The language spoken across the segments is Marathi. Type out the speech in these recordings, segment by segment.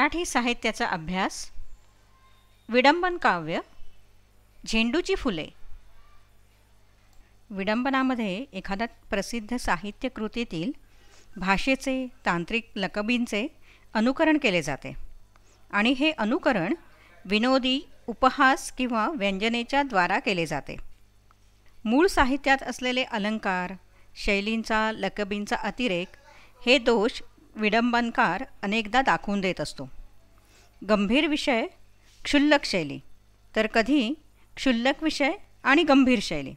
मराठी साहित्याचा अभ्यास, विडंबन काव्य, झेंडूची फुले. विडंबनामध्ये एखाद्या प्रसिद्ध साहित्य कृतीतील भाषेचे, तांत्रिक लकबींचे अनुकरण केले जाते आणि हे अनुकरण विनोदी, उपहास किंवा व्यंजनेच्या द्वारा केले जाते. मूळ साहित्यात असलेले अलंकार, शैलींचा, लकबींचा अतिरेक हे दोष विडंबनकार अनेकदा दाखवून देत असतो. गंभीर विषय, क्षुल्लक शैली, तर कधी क्षुल्लक विषय आणि गंभीर शैली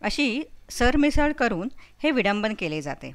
अशी सरमिसळ करून हे विडंबन केले जाते.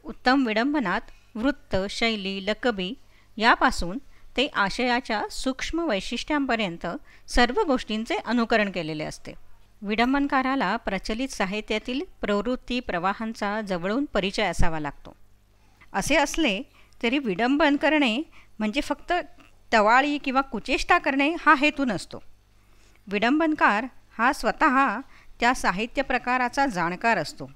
उत्तम विडंबनात वृत्त, शैली, लकबी यापासून ते आशयाच्या सूक्ष्म वैशिष्ट्यांपर्यंत सर्व गोष्टींचे अनुकरण केलेले असते. विडंबनकाराला प्रचलित साहित्यातील प्रवृत्ती प्रवाहांचा जवळून परिचय असावा लागतो. असे असले तरी विडंबन करणे म्हणजे फक्त टवाळी किंवा कुचेष्टा करणे हा हेतू नसतो. विडंबनकार हा स्वतः त्या साहित्य प्रकाराचा जाणकार असतो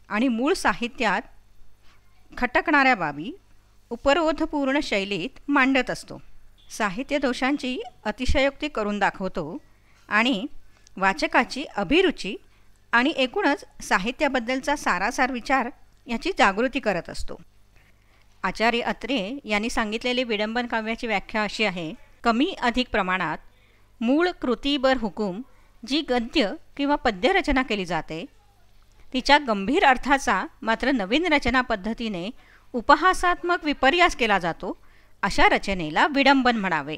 आणि मूळ साहित्यात खटकणाऱ्या बाबी उपरोधपूर्ण शैलीत मांडत असतो. साहित्य दोषांची अतिशयोक्ती करून दाखवतो आणि वाचकाची अभिरुची आणि एकूणच साहित्याबद्दलचा सारासार विचार याची जागृती करत असतो. आचार्य अत्रे यांनी सांगितलेली विडंबन काव्याची व्याख्या अशी आहे: कमी अधिक प्रमाणात मूळ कृतीबर हुकूम जी गद्य किंवा पद्यरचना केली जाते तिच्या गंभीर अर्थाचा मात्र नवीन रचना पद्धतीने उपहासात्मक विपर्यास केला जातो, अशा रचनेला विडंबन म्हणावे.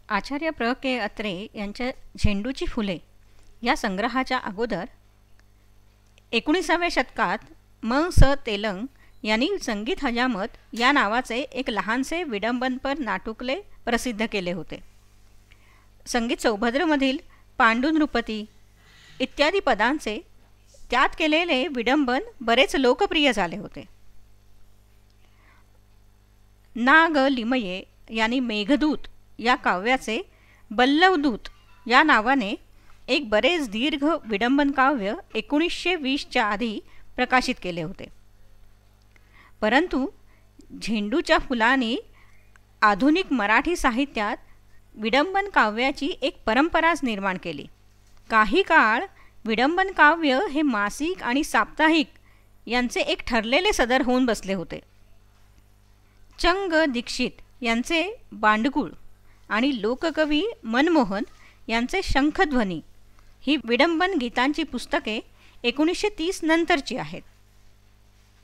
आचार्य प्र के अत्रे यांच्या झेंडूची फुले या संग्रहाच्या अगोदर 19व्या शतकात म. स. तेलंग यांनी संगीत हजामत या नावाचे एक लहानसे विडंबनपर नाटुकले प्रसिद्ध केले होते. संगीत सौभद्रमधील पांडू नृपती इत्यादी पदांचे त्यात केलेले विडंबन बरेच लोकप्रिय झाले होते. ना. ग. लिमये यांनी मेघदूत या काव्याचे बल्लवदूत या नावाने एक बरेच दीर्घ विडंबन काव्य 1920च्या आधी प्रकाशित केले होते. परंतु झेंडूच्या फुलांनी आधुनिक मराठी साहित्यात विडंबन काव्याची एक परंपराच निर्माण केली. काही काळ विडंबन काव्य हे मासिक आणि साप्ताहिक यांचे एक ठरलेले सदर होऊन बसले होते. चंग दीक्षित यांचे बांडगुळ आणि लोककवी मनमोहन यांचे शंखध्वनी ही विडंबन गीतांची पुस्तके 1930 नंतरची आहेत.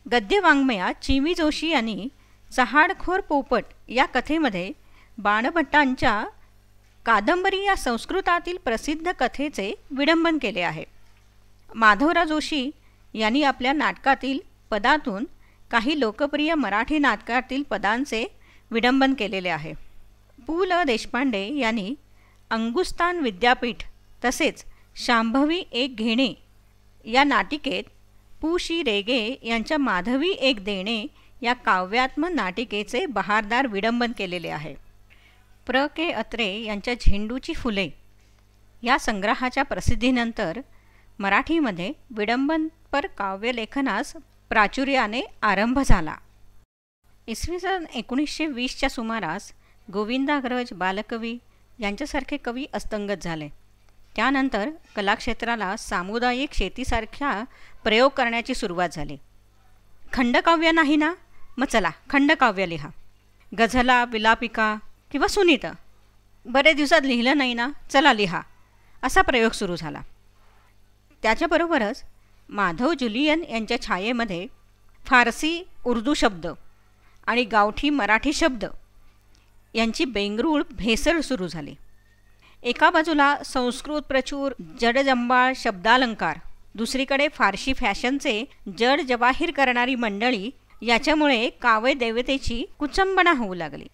गद्यवाङ्मयात चिवी जोशी यांनी चहाडखोर पोपट या कथेमध्ये बाणभट्टांच्या कादंबरी या संस्कृतातील प्रसिद्ध कथेचे विडंबन केले आहे. माधवराव जोशी यांनी आपल्या नाटकातील पदातून काही लोकप्रिय मराठी नाटकातील पदांचे विडंबन केलेले आहे. पु. ल. देशपांडे यांनी अंगुस्तान विद्यापीठ तसेच शांभवी एक घेणे या नाटिकेत पु. शी. रेगे यांच्या माधवी एक देणे या काव्यात्मक नाटिकेचे बहारदार विडंबन केलेले आहे. प्र. के. अत्रे यांच्या झेंडूची फुले या संग्रहाच्या प्रसिद्धीनंतर मराठीमध्ये विडंबनपर काव्यलेखनास प्राचुर्याने आरंभ झाला. इसवी सन 1920च्या सुमारास गोविंदाग्रज, बालकवी यांच्यासारखे कवी अस्तंगत झाले. त्यानंतर कलाक्षेत्राला सामुदायिक शेतीसारख्या प्रयोग करण्याची सुरुवात झाली. खंडकाव्य नाही ना, मग चला खंडकाव्य लिहा. गझला, विलापिका किंवा सुनीत बरेच दिवसात लिहिलं नाही ना, चला लिहा, असा प्रयोग सुरू झाला. त्याच्याबरोबरच माधव जुलियन यांच्या छायेमध्ये फारसी, उर्दू शब्द आणि गावठी मराठी शब्द यांची बेंगरूळ भेसळ सुरू झाली. एका बाजूला संस्कृत प्रचूर जडजंबाळ शब्दालंकार, दुसरीकडे फारशी फॅशनचे जड जवाहीर करणारी मंडळी, याच्यामुळे काव्य देवतेची कुचंबना होऊ लागली.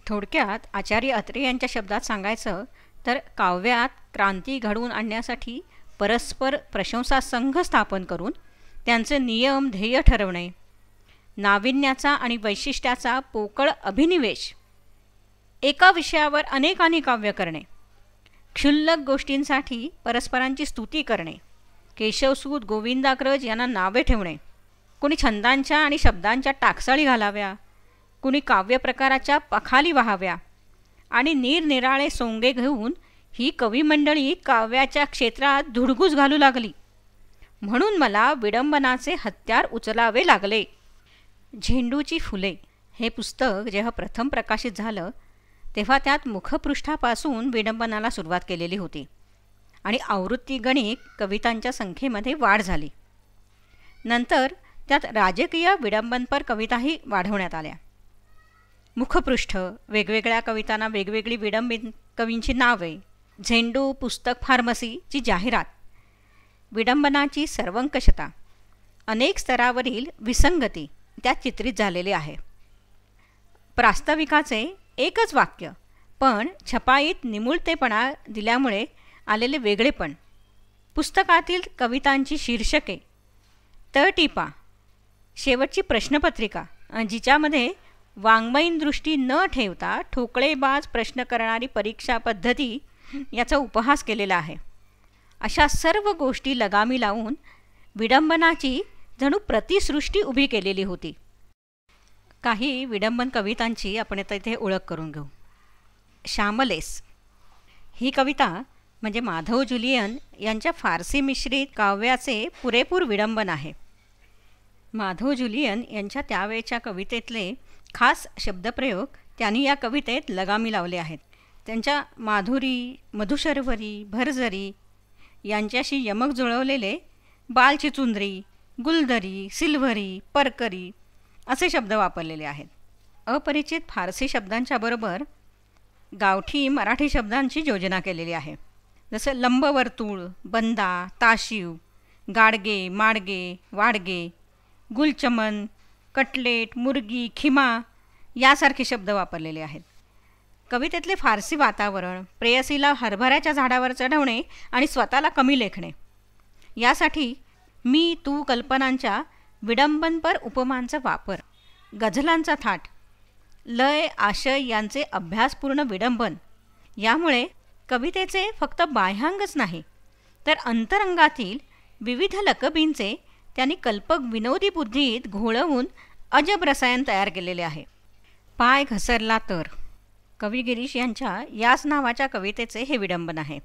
थोडक्यात आचार्य अत्रे यांच्या शब्दात सांगायचं तर काव्यात क्रांती घडवून आणण्यासाठी परस्पर प्रशंसा संघ स्थापन करून त्यांचे नियम ध्येय ठरवणे, नाविन्याचा आणि वैशिष्ट्याचा पोकळ अभिनिवेश, एका विषयावर अनेकानी काव्य करणे, क्षुल्लक गोष्टींसाठी परस्परांची स्तुती करणे, केशवसूत, गोविंदाग्रज यांना नावे ठेवणे, कोणी छंदांच्या आणि शब्दांच्या टाकसाळी घालाव्या, कुणी काव्यप्रकाराच्या पखाली व्हाव्या आणि निरनिराळे सोंगे घेऊन ही कविमंडळी काव्याच्या क्षेत्रात धुडगूस घालू लागली. म्हणून मला विडंबनाचे हत्यार उचलावे लागले. झेंडूची फुले हे पुस्तक जेव्हा प्रथम प्रकाशित झालं तेव्हा त्यात मुखपृष्ठापासून विडंबनाला सुरुवात केलेली होती आणि आवृत्तीगणिक कवितांच्या संख्येमध्ये वाढ झाली. नंतर त्यात राजकीय विडंबनपर कविताही वाढवण्यात आल्या. मुखपृष्ठ, वेगवेगळ्या कवितांना वेगवेगळी विडंबित कवींची नावे, झेंडू पुस्तक फार्मसीची जाहिरात, विडंबनाची सर्वंकषता, अनेक स्तरावरील विसंगती त्यात चित्रित झालेली आहे. प्रास्ताविकाचे एकच वाक्य पण छपाईत निमुळतेपणा दिल्यामुळे आलेले वेगळेपण, पुस्तकातील कवितांची शीर्षके, तळटीपा, शेवटची प्रश्नपत्रिका जिच्यामध्ये वाङ्मयीन दृष्टी न ठेवता ठोकळेबाज प्रश्न करणारी परीक्षा पद्धती याचा उपहास केलेला आहे. अशा सर्व गोष्टी लगामी लावून विडंबनाची जणू प्रतिसृष्टी उभी केलेली होती. काही विडंबन कवितांची आपण आता इथे ओळख करून घेऊ. श्यामलेस ही कविता म्हणजे माधव जुलियन यांच्या फारसी मिश्रित काव्याचे पुरेपूर विडंबन आहे. माधव जुलियन यांच्या त्यावेळच्या कवितेतले खास शब्दप्रयोग त्यांनी या कवितेत लगामी लावले आहेत. त्यांच्या माधुरी, मधुशर्वरी, भरजरी यांच्याशी यमक जुळवलेले बालचिचुंद्री, गुलदरी, सिल्व्हरी, परकरी असे शब्द वापरलेले आहेत. अपरिचित फारसी शब्दांच्या बरोबर गावठी मराठी शब्दांची योजना केलेली आहे. जसं लंबवर्तुळ, बंदा, ताशीव, गाडगे, माडगे, वाडगे, गुलचमन, कटलेट, मुर्गी, खिमा यासारखे शब्द वापरलेले आहेत. कवितेतले फारसी वातावरण, प्रेयसीला हरभऱ्याच्या झाडावर चढवणे आणि स्वतःला कमी लेखणे यासाठी मी तू कल्पनांच्या विडंबनपर उपमांचा वापर, गझलांचा थाट, लय, आशय यांचे अभ्यासपूर्ण विडंबन यामुळे कवितेचे फक्त बाह्यांगच नाही तर अंतरंगातील विविध लकबींचे त्यांनी कल्पक विनोदी बुद्धीत घोळवून अजब रसायन तयार केलेले आहे. पाय घसरला तर कवी गिरीश यांच्या याच नावाच्या कवितेचे हे विडंबन आहे.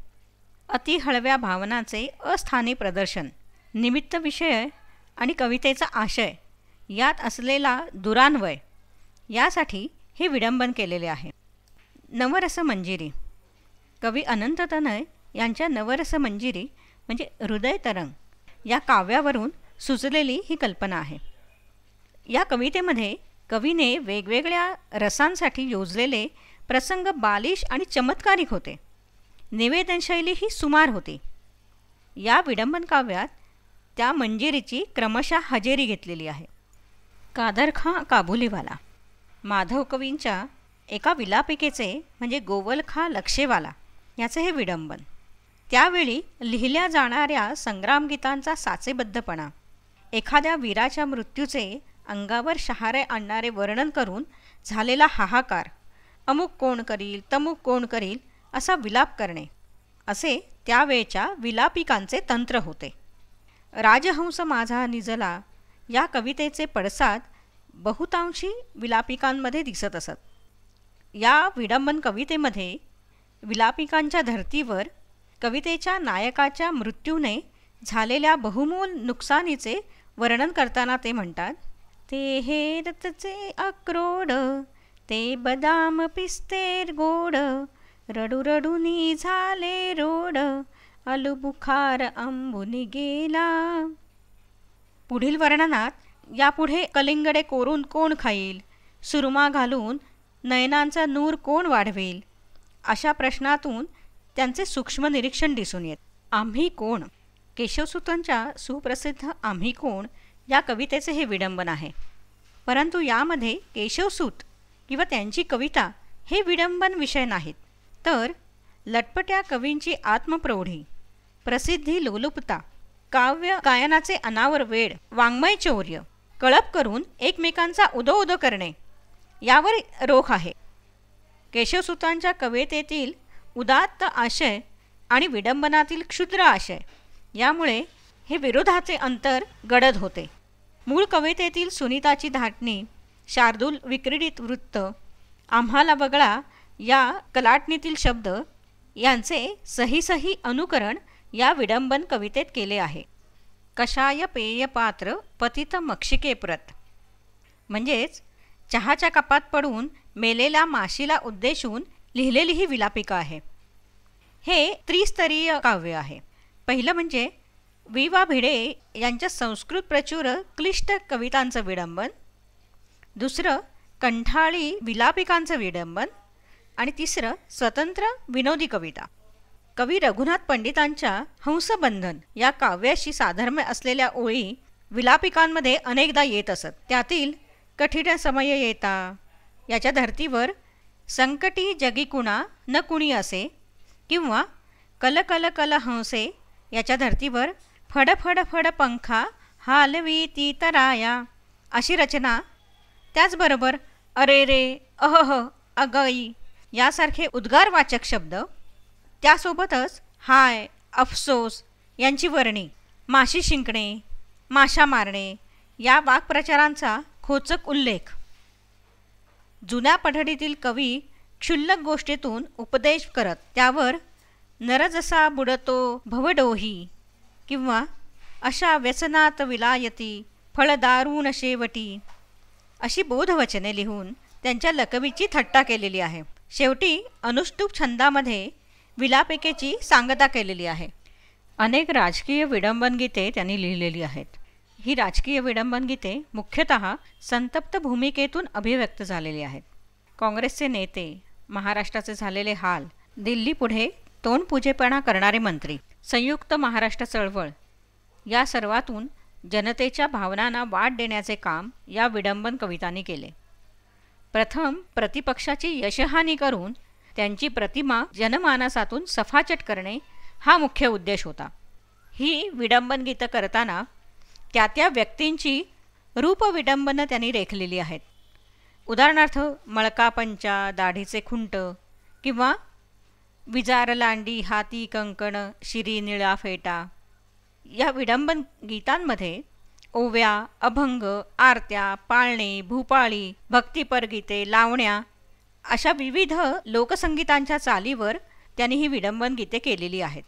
अति हळव्या भावनाचे अस्थानी प्रदर्शन, निमित्त विषय आणि कवितेचा आशय यात असलेला दुरान्वय यासाठी हे विडंबन केलेले आहे. नवरस मंजिरी कवी अनंत तनय यांच्या नवरस मंजिरी म्हणजे हृदय तरंग या काव्यावरून सुचलेली ही कल्पना आहे. या कवितेमध्ये कवीने वेगवेगळ्या रसांसाठी योजलेले प्रसंग बालिश आणि चमत्कारिक होते. निवेदनशैली ही सुमार होती. या विडंबन काव्यात त्या मंजिरीची क्रमशः हजेरी घेतलेली आहे. कादरखां काबुलीवाला माधव कवींच्या एका विलापिकेचे म्हणजे गोवलखां लक्षेवाला याचे हे विडंबन. त्यावेळी लिहिल्या जाणाऱ्या संग्रामगीतांचा साचेबद्धपणा, एखाद्या वीराच्या मृत्यूचे अंगावर शहारे आणणारे वर्णन करून झालेला हाहाकार, अमुक कोण करील तमुक कोण करील असा विलाप करणे असे त्यावेळच्या विलापिकांचे तंत्र होते. राजहंस माझा निजला या कवितेचे पडसाद बहुतांशी विलापिकांमध्ये दिसत असत. या विडंबन कवितेमध्ये विलापिकांच्या धर्तीवर कवितेच्या नायकाच्या मृत्यूने झालेल्या बहुमोल नुकसानीचे वर्णन करताना ते म्हणतात, ते हे रतचे अक्रोड, ते बदाम पिस्तेर गोड, रडू रडूनी झाले रोड, अलुबुखार अंबुनी गेला. पुढील वर्णनात यापुढे कलिंगडे कोरून कोण खाईल, सुरमा घालून नयनांचा नूर कोण वाढवेल अशा प्रश्नातून त्यांचे सूक्ष्म निरीक्षण दिसून येत. आम्ही कोण केशवसूतांच्या सुप्रसिद्ध आम्ही कोण या कवितेचे हे विडंबन आहे. परंतु यामध्ये केशवसूत किंवा त्यांची कविता हे विडंबन विषय नाहीत, तर लटपट्या कवींची आत्मप्रौढी, प्रसिद्धी लोलुपता, काव्य गायनाचे अनावर वेड, वाङ्मय चौर्य, कळप करून एकमेकांचा उदो उदो करणे यावर रोख आहे. केशवसूतांच्या कवितेतील उदात्त आशय आणि विडंबनातील क्षुद्र आशय यामुळे हे विरोधाचे अंतर गडद होते. मूळ कवितेतील सुनीताची धाटणी, शार्दूल विक्रीडित वृत्त, आम्हाला वगळा या कलाटणीतील शब्द यांचे सही अनुकरण या विडंबन कवितेत केले आहे. कषाय पेय पात्र पतित मक्षिके प्रत, म्हणजेच चहाच्या कपात पडून मेलेल्या माशीला उद्देशून लिहिलेली ही विलापिका आहे. हे त्रिस्तरीय काव्य आहे. पहिलं म्हणजे वि वा भिडे यांच्या संस्कृत प्रचूर क्लिष्ट कवितांचं विडंबन, दुसरं कंठाळी विलापिकांचं विडंबन आणि तिसरं स्वतंत्र विनोदी कविता. कवी रघुनाथ पंडितांच्या हंसबंधन या काव्याशी साधर्म्य असलेल्या ओळी विलापिकांमध्ये अनेकदा येत असत. त्यातील कठीण समय येता याच्या धर्तीवर संकटी जगी कुणा न कुणी असे, किंवा कल कल कल हंसे याच्या धर्तीवर फड फड फड पंखा हालवी ती तराया अशी रचना, त्याचबरोबर अरे रे, अहह, अगई यासारखे उद्गारवाचक शब्द, त्यासोबतच हाय, अफसोस यांची वर्णी, माशी शिंकणे, माशा मारणे या वाक्प्रचारांचा खोचक उल्लेख. जुन्या पठडीतील कवी क्षुल्लक गोष्टीतून उपदेश करत त्यावर नर जसा बुडतो भवडोही किंवा अशा व्यसनात विलायती फळदारून शेवटी अशी बोधवचने लिहून त्यांच्या लकबीची थट्टा केलेली आहे. शेवटी अनुष्टुप छंदामध्ये विलापिकेची सांगता केलेली आहे. अनेक राजकीय विडंबनगीते त्यांनी लिहिलेली आहेत. ही राजकीय विडंबनगीते मुख्यतः संतप्त भूमिकेतून अभिव्यक्त झालेली आहेत. काँग्रेसचे नेते, महाराष्ट्राचे झालेले हाल, दिल्लीपुढे तोंडपुजेपणा करणारे मंत्री, संयुक्त महाराष्ट्र चळवळ या सर्वातून जनतेच्या भावनांना वाट देण्याचे काम या विडंबन कवितांनी केले. प्रथम प्रतिपक्षाची यशहानी करून त्यांची प्रतिमा जनमानसातून सफाचट करणे हा मुख्य उद्देश होता. ही विडंबन गीतं करताना त्या व्यक्तींची रूपविडंबनं त्यांनी रेखलेली आहेत. उदाहरणार्थ मळकापंचा, दाढीचे खुंट किंवा विजार लांडी हाती कंकण शिरी निळा फेटा या विडंबन गीतांमध्ये ओव्या, अभंग, आरत्या, पाळणे, भूपाळी, भक्तिपर गीते, लावण्या अशा विविध लोकसंगीतांच्या चालीवर त्यांनी ही विडंबन गीते केलेली आहेत.